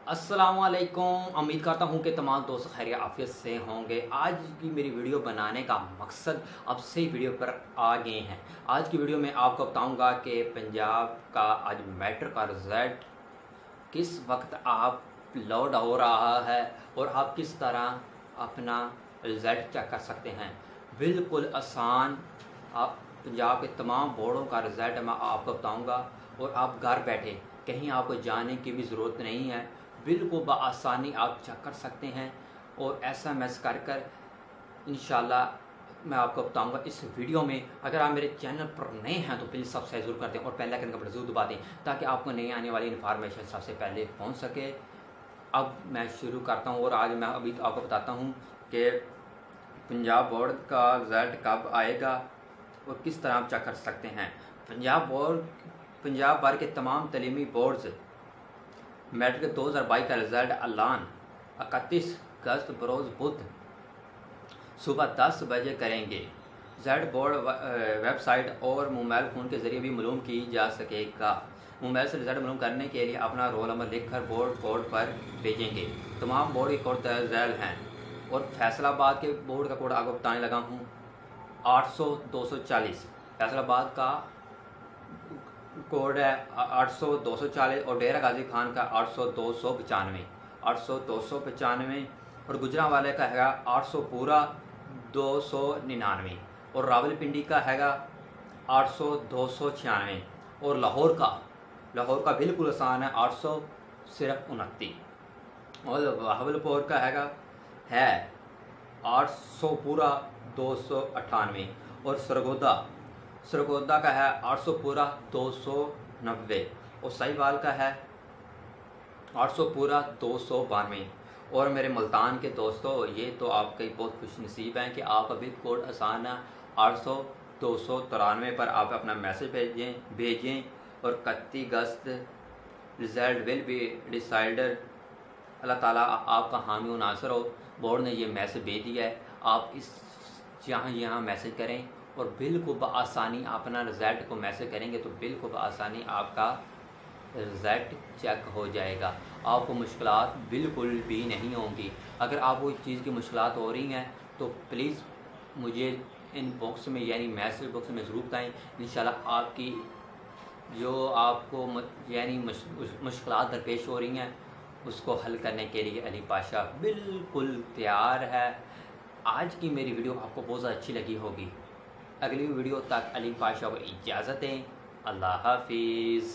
अस्सलामुअलैकुम। उम्मीद करता हूँ कि तमाम दोस्त खैर आफियत से होंगे। आज की मेरी वीडियो बनाने का मकसद अब से ही वीडियो पर आ गए हैं। आज की वीडियो में आपको बताऊँगा कि पंजाब का आज मैट्रिक का रिज़ल्ट किस वक्त आप लोड हो रहा है और आप किस तरह अपना रिज़ल्ट चेक कर सकते हैं। बिल्कुल आसान, आप पंजाब के तमाम बोर्डों का रिज़ल्ट मैं आपको बताऊँगा और आप घर बैठे कहीं आपको जाने की भी ज़रूरत नहीं है, बिल्कुल बआसानी आप चेक कर सकते हैं। और SMS कर इंशाल्लाह मैं आपको बताऊंगा इस वीडियो में। अगर आप मेरे चैनल पर नए हैं तो प्लीज़ सब्सक्राइब ज़रूर कर दें और बेल आइकन का बटन ज़रूर दबा दें ताकि आपको नई आने वाली इन्फॉर्मेशन सबसे पहले पहुंच सके। अब मैं शुरू करता हूं और आज मैं अभी तो आपको बताता हूं कि पंजाब बोर्ड का रिज़ल्ट कब आएगा और किस तरह आप चेक कर सकते हैं। पंजाब भर के तमाम तलीमी बोर्ड्स मैट्रिक 2022 का रिज़ल्ट ऐलान 31 अगस्त बरोज़ बुध सुबह 10 बजे करेंगे। रिज़ल्ट बोर्ड वेबसाइट और मोबाइल फ़ोन के ज़रिए भी मालूम की जा सकेगा। मोबाइल से रिज़ल्ट मालूम करने के लिए अपना रोल नंबर लिखकर बोर्ड पर भेजेंगे। तमाम बोर्ड के कोड दर्ज हैं और फैसलाबाद के बोर्ड का कोड आपको बताने लगा हूँ 800-240। फैसलाबाद का कोड है 800-240 और डेरा गाजी खान का 800-295 और गुजरांवाले का हैगा 800 पूरा 299 और रावलपिंडी का हैगा 800-296 और लाहौर का बिल्कुल आसान है 800 सिर्फ 29 और बहावलपुर का है 800 पूरा 298 और सरगोदा का है 800 पूरा 290 और साहिवाल का है 800 पूरा 292। और मेरे मुल्तान के दोस्तों, ये तो आपके बहुत खुश नसीब हैं कि आप अभी कोड आसान है 800-293 पर आप अपना मैसेज भेजें और 31 अगस्त रिज़ल्ट विल बी डिसाइडर। अल्लाह ताला आपका हामी व नासर हो। बोर्ड ने ये मैसेज भेज दिया है, आप इस यहाँ मैसेज करें और बिल्कुल बआसानी अपना रिज़ल्ट को मैसेज करेंगे तो बिल्कुल बआसानी आपका रिज़ल्ट चेक हो जाएगा। आपको मुश्किलात बिल्कुल भी नहीं होंगी। अगर आपको इस चीज़ की मुश्किलात हो रही हैं तो प्लीज़ मुझे इन बॉक्स में यानी मैसेज बॉक्स में ज़रूर बताएं। इंशाल्लाह आपकी जो आपको यानी मुश्किलात दरपेश हो रही हैं उसको हल करने के लिए अली पाशा बिल्कुल तैयार है। आज की मेरी वीडियो आपको बहुत ज़्यादा अच्छी लगी होगी। अगली वीडियो तक अली पाशा को इजाज़त दें। अल्लाह हाफिज़।